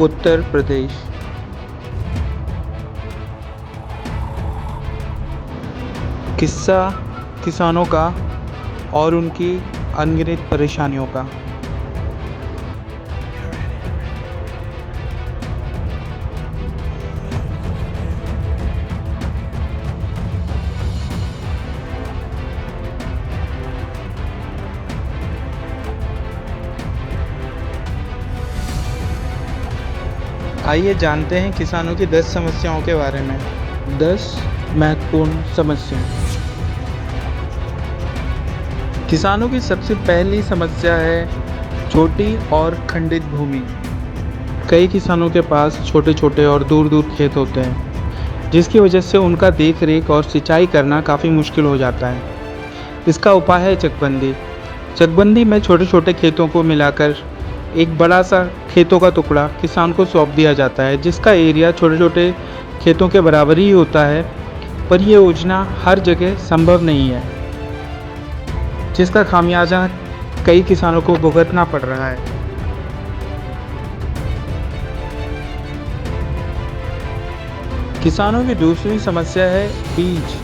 उत्तर प्रदेश। किस्सा किसानों का और उनकी अनगिनत परेशानियों का। आइए जानते हैं किसानों की 10 समस्याओं के बारे में। 10 महत्वपूर्ण समस्याएं। किसानों की सबसे पहली समस्या है छोटी और खंडित भूमि। कई किसानों के पास छोटे छोटे और दूर दूर खेत होते हैं, जिसकी वजह से उनका देख रेख और सिंचाई करना काफ़ी मुश्किल हो जाता है। इसका उपाय है चकबंदी। चकबंदी में छोटे छोटे खेतों को मिलाकर एक बड़ा सा खेतों का टुकड़ा किसान को सौंप दिया जाता है, जिसका एरिया छोटे छोटे खेतों के बराबर ही होता है। पर यह योजना हर जगह संभव नहीं है, जिसका खामियाजा कई किसानों को भुगतना पड़ रहा है। किसानों की दूसरी समस्या है बीज।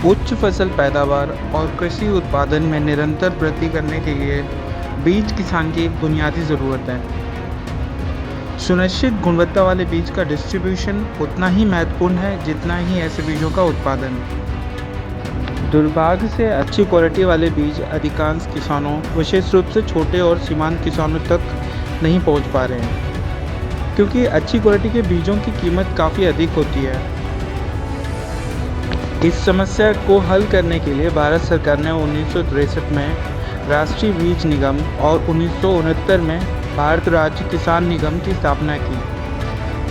उच्च फसल पैदावार और कृषि उत्पादन में निरंतर वृद्धि करने के लिए बीज किसान की एक बुनियादी ज़रूरत है। सुनिश्चित गुणवत्ता वाले बीज का डिस्ट्रीब्यूशन उतना ही महत्वपूर्ण है जितना ही ऐसे बीजों का उत्पादन। दुर्भाग्य से अच्छी क्वालिटी वाले बीज अधिकांश किसानों, विशेष रूप से छोटे और सीमांत किसानों तक नहीं पहुंच पा रहे हैं, क्योंकि अच्छी क्वालिटी के बीजों की कीमत काफ़ी अधिक होती है। इस समस्या को हल करने के लिए भारत सरकार ने 1963 में राष्ट्रीय बीज निगम और 1969 में भारत राज्य किसान निगम की स्थापना की।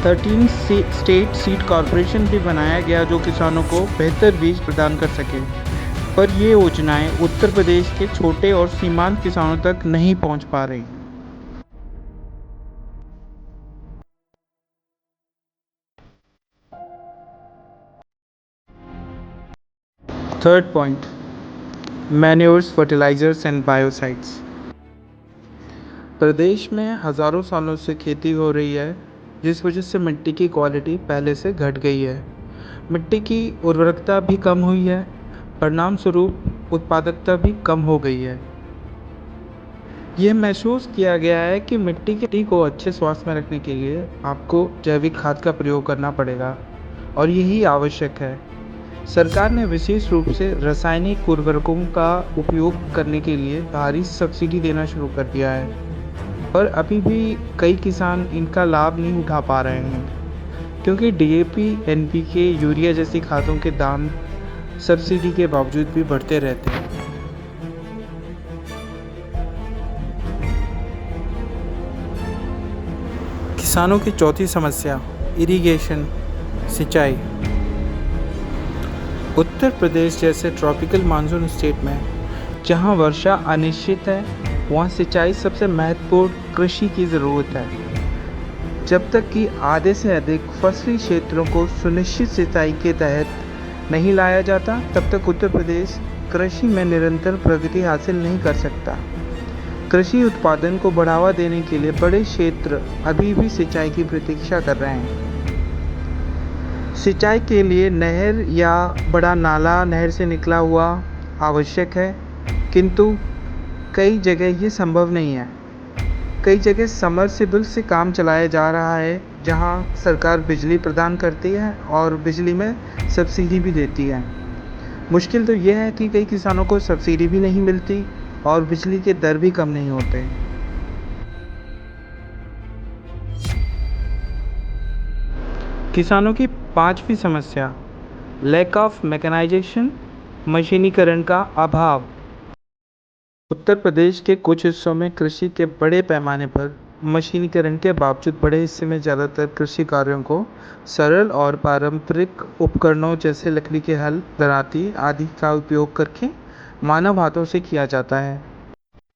13 स्टेट सीड कॉरपोरेशन भी बनाया गया, जो किसानों को बेहतर बीज प्रदान कर सके। पर ये योजनाएं उत्तर प्रदेश के छोटे और सीमांत किसानों तक नहीं पहुंच पा रही। Third point, manures, fertilizers and biocides. प्रदेश में हज़ारों सालों से खेती हो रही है, जिस वजह से मिट्टी की क्वालिटी पहले से घट गई है। मिट्टी की उर्वरकता भी कम हुई है, परिणाम स्वरूप उत्पादकता भी कम हो गई है। यह महसूस किया गया है कि मिट्टी को अच्छे स्वास्थ्य में रखने के लिए आपको जैविक खाद का प्रयोग करना पड़ेगा, और यही आवश्यक है। सरकार ने विशेष रूप से रासायनिक उर्वरकों का उपयोग करने के लिए भारी सब्सिडी देना शुरू कर दिया है, पर अभी भी कई किसान इनका लाभ नहीं उठा पा रहे हैं, क्योंकि डीएपी, एनपीके, यूरिया जैसी खादों के दाम सब्सिडी के बावजूद भी बढ़ते रहते हैं। किसानों की चौथी समस्या, इरिगेशन, सिंचाई। उत्तर प्रदेश जैसे ट्रॉपिकल मानसून स्टेट में जहां वर्षा अनिश्चित है, वहां सिंचाई सबसे महत्वपूर्ण कृषि की ज़रूरत है। जब तक कि आधे से अधिक फसली क्षेत्रों को सुनिश्चित सिंचाई के तहत नहीं लाया जाता, तब तक उत्तर प्रदेश कृषि में निरंतर प्रगति हासिल नहीं कर सकता। कृषि उत्पादन को बढ़ावा देने के लिए बड़े क्षेत्र अभी भी सिंचाई की प्रतीक्षा कर रहे हैं। सिंचाई के लिए नहर या बड़ा नाला नहर से निकला हुआ आवश्यक है, किंतु कई जगह ये संभव नहीं है। कई जगह समरसेबल से काम चलाया जा रहा है, जहां सरकार बिजली प्रदान करती है और बिजली में सब्सिडी भी देती है। मुश्किल तो यह है कि कई किसानों को सब्सिडी भी नहीं मिलती और बिजली के दर भी कम नहीं होते। किसानों की पांचवी समस्या, लैक ऑफ मैकेनाइजेशन, मशीनीकरण का अभाव। उत्तर प्रदेश के कुछ हिस्सों में कृषि के बड़े पैमाने पर मशीनीकरण के बावजूद बड़े हिस्से में ज़्यादातर कृषि कार्यों को सरल और पारंपरिक उपकरणों जैसे लकड़ी के हल, दरांती आदि का उपयोग करके मानव हाथों से किया जाता है।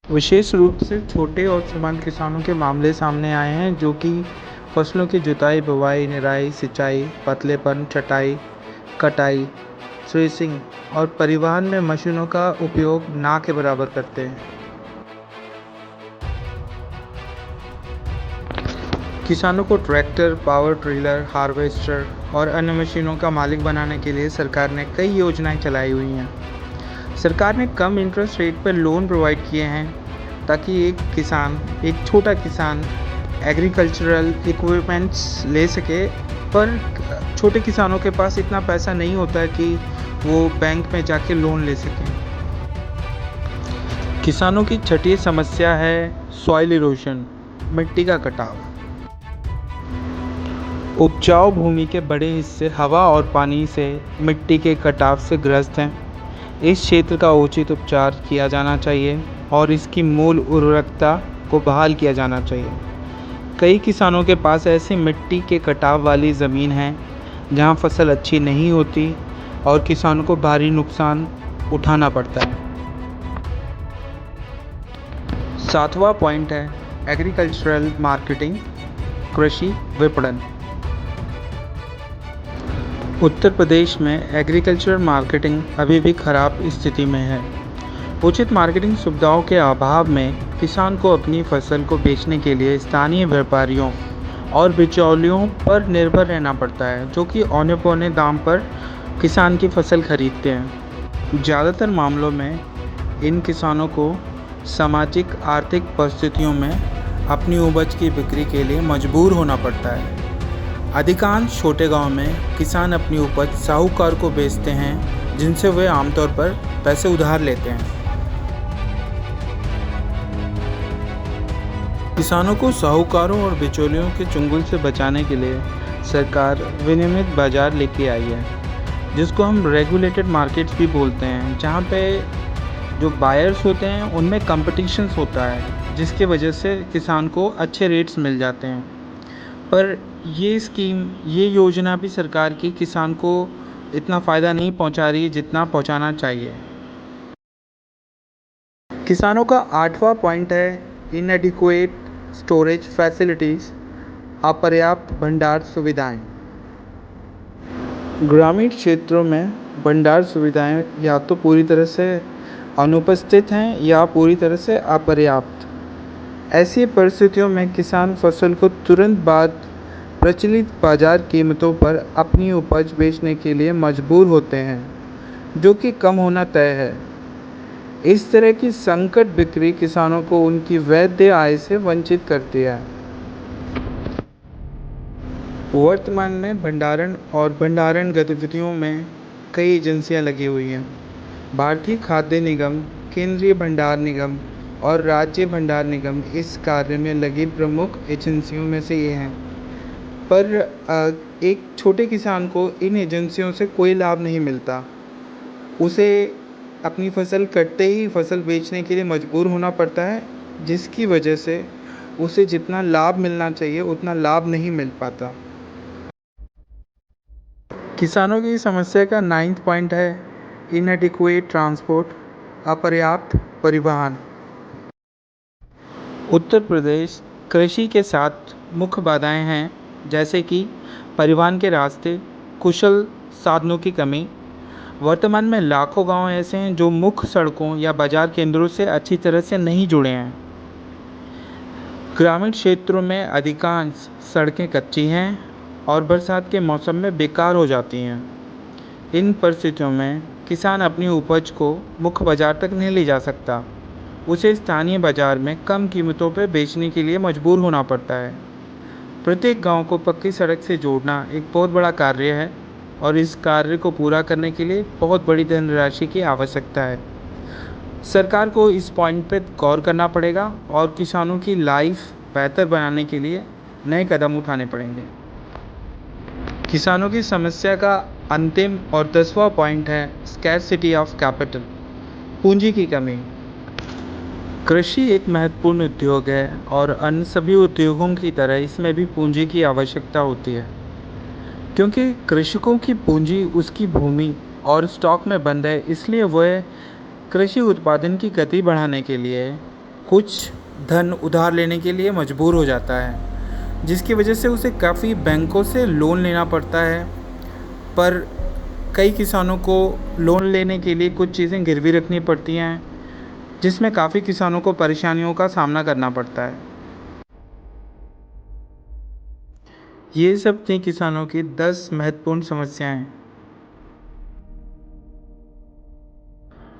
विशेष रूप से छोटे और सीमांत किसानों के मामले सामने आए हैं, जो कि फसलों की जुताई, बुवाई, निराई, सिंचाई, पतलेपन, छटाई, कटाई, थ्रेसिंग और परिवहन में मशीनों का उपयोग ना के बराबर करते हैं। किसानों को ट्रैक्टर, पावर टिलर, हार्वेस्टर और अन्य मशीनों का मालिक बनाने के लिए सरकार ने कई योजनाएं चलाई हुई हैं। सरकार ने कम इंटरेस्ट रेट पर लोन प्रोवाइड किए हैं ताकि एक छोटा किसान एग्रीकल्चरल इक्विपमेंट्स ले सके। पर छोटे किसानों के पास इतना पैसा नहीं होता है कि वो बैंक में जाके लोन ले सकें। किसानों की छठी समस्या है सॉइल इरोशन, मिट्टी का कटाव। उपजाऊ भूमि के बड़े हिस्से हवा और पानी से मिट्टी के कटाव से ग्रस्त हैं। इस क्षेत्र का उचित उपचार किया जाना चाहिए और इसकी मूल उर्वरकता को बहाल किया जाना चाहिए। कई किसानों के पास ऐसी मिट्टी के कटाव वाली ज़मीन है जहां फसल अच्छी नहीं होती और किसानों को भारी नुकसान उठाना पड़ता है। सातवां पॉइंट है एग्रीकल्चरल मार्केटिंग, कृषि विपणन। उत्तर प्रदेश में एग्रीकल्चर मार्केटिंग अभी भी खराब स्थिति में है। उचित मार्केटिंग सुविधाओं के अभाव में किसान को अपनी फसल को बेचने के लिए स्थानीय व्यापारियों और बिचौलियों पर निर्भर रहना पड़ता है, जो कि औने पौने दाम पर किसान की फसल खरीदते हैं। ज़्यादातर मामलों में इन किसानों को सामाजिक आर्थिक परिस्थितियों में अपनी उपज की बिक्री के लिए मजबूर होना पड़ता है। अधिकांश छोटे गांव में किसान अपनी उपज साहूकार को बेचते हैं, जिनसे वे आमतौर पर पैसे उधार लेते हैं। किसानों को साहूकारों और बिचौलियों के चंगुल से बचाने के लिए सरकार विनियमित बाजार लेके आई है, जिसको हम रेगुलेटेड मार्केट्स भी बोलते हैं, जहाँ पे जो बायर्स होते हैं उनमें कंपटीशंस होता है, जिसके वजह से किसान को अच्छे रेट्स मिल जाते हैं। पर ये योजना भी सरकार की किसान को इतना फ़ायदा नहीं पहुंचा रही है जितना पहुंचाना चाहिए। किसानों का आठवां पॉइंट है इनएडिक्वेट स्टोरेज फैसिलिटीज़, अपर्याप्त भंडार सुविधाएं। ग्रामीण क्षेत्रों में भंडार सुविधाएं या तो पूरी तरह से अनुपस्थित हैं या पूरी तरह से अपर्याप्त। ऐसी परिस्थितियों में किसान फसल को तुरंत बाद प्रचलित बाजार कीमतों पर अपनी उपज बेचने के लिए मजबूर होते हैं, जो कि कम होना तय है। इस तरह की संकट बिक्री किसानों को उनकी वैध आय से वंचित करती है। वर्तमान में भंडारण गतिविधियों में कई एजेंसियां लगी हुई हैं। भारतीय खाद्य निगम, केंद्रीय भंडार निगम और राज्य भंडार निगम इस कार्य में लगी प्रमुख एजेंसियों में से ये हैं। पर एक छोटे किसान को इन एजेंसियों से कोई लाभ नहीं मिलता। उसे अपनी फसल कटते ही फसल बेचने के लिए मजबूर होना पड़ता है, जिसकी वजह से उसे जितना लाभ मिलना चाहिए उतना लाभ नहीं मिल पाता। किसानों की समस्या का 9वां पॉइंट है इनएडिक्वेट ट्रांसपोर्ट, अपर्याप्त परिवहन। उत्तर प्रदेश कृषि के साथ मुख्य बाधाएं हैं, जैसे कि परिवहन के रास्ते, कुशल साधनों की कमी। वर्तमान में लाखों गांव ऐसे हैं जो मुख्य सड़कों या बाजार केंद्रों से अच्छी तरह से नहीं जुड़े हैं। ग्रामीण क्षेत्रों में अधिकांश सड़कें कच्ची हैं और बरसात के मौसम में बेकार हो जाती हैं। इन परिस्थितियों में किसान अपनी उपज को मुख्य बाजार तक नहीं ले जा सकता। उसे स्थानीय बाजार में कम कीमतों पर बेचने के लिए मजबूर होना पड़ता है। प्रत्येक गांव को पक्की सड़क से जोड़ना एक बहुत बड़ा कार्य है और इस कार्य को पूरा करने के लिए बहुत बड़ी धनराशि की आवश्यकता है। सरकार को इस पॉइंट पर गौर करना पड़ेगा और किसानों की लाइफ बेहतर बनाने के लिए नए कदम उठाने पड़ेंगे। किसानों की समस्या का अंतिम और 10वां पॉइंट है स्कैरसिटी ऑफ कैपिटल, पूंजी की कमी। कृषि एक महत्वपूर्ण उद्योग है और अन्य सभी उद्योगों की तरह इसमें भी पूंजी की आवश्यकता होती है, क्योंकि कृषकों की पूंजी उसकी भूमि और स्टॉक में बंद है। इसलिए वह कृषि उत्पादन की गति बढ़ाने के लिए कुछ धन उधार लेने के लिए मजबूर हो जाता है, जिसकी वजह से उसे काफ़ी बैंकों से लोन लेना पड़ता है। पर कई किसानों को लोन लेने के लिए कुछ चीज़ें गिरवी रखनी पड़ती हैं, जिसमें काफ़ी किसानों को परेशानियों का सामना करना पड़ता है। ये सब थी किसानों की 10 महत्वपूर्ण समस्याएं।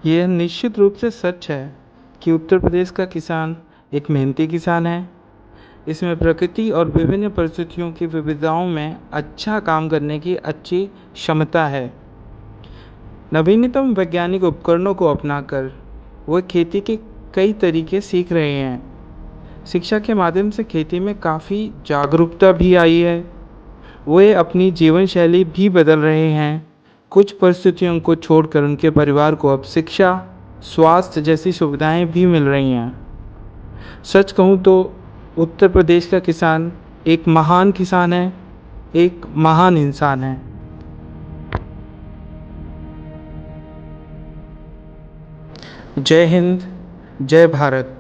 यह निश्चित रूप से सच है कि उत्तर प्रदेश का किसान एक मेहनती किसान है। इसमें प्रकृति और विभिन्न परिस्थितियों की विविधताओं में अच्छा काम करने की अच्छी क्षमता है। नवीनतम वैज्ञानिक उपकरणों को अपनाकर वे खेती के कई तरीके सीख रहे हैं। शिक्षा के माध्यम से खेती में काफ़ी जागरूकता भी आई है। वे अपनी जीवन शैली भी बदल रहे हैं। कुछ परिस्थितियों को छोड़कर उनके परिवार को अब शिक्षा, स्वास्थ्य जैसी सुविधाएं भी मिल रही हैं। सच कहूँ तो उत्तर प्रदेश का किसान एक महान किसान है, एक महान इंसान है। जय हिंद, जय भारत।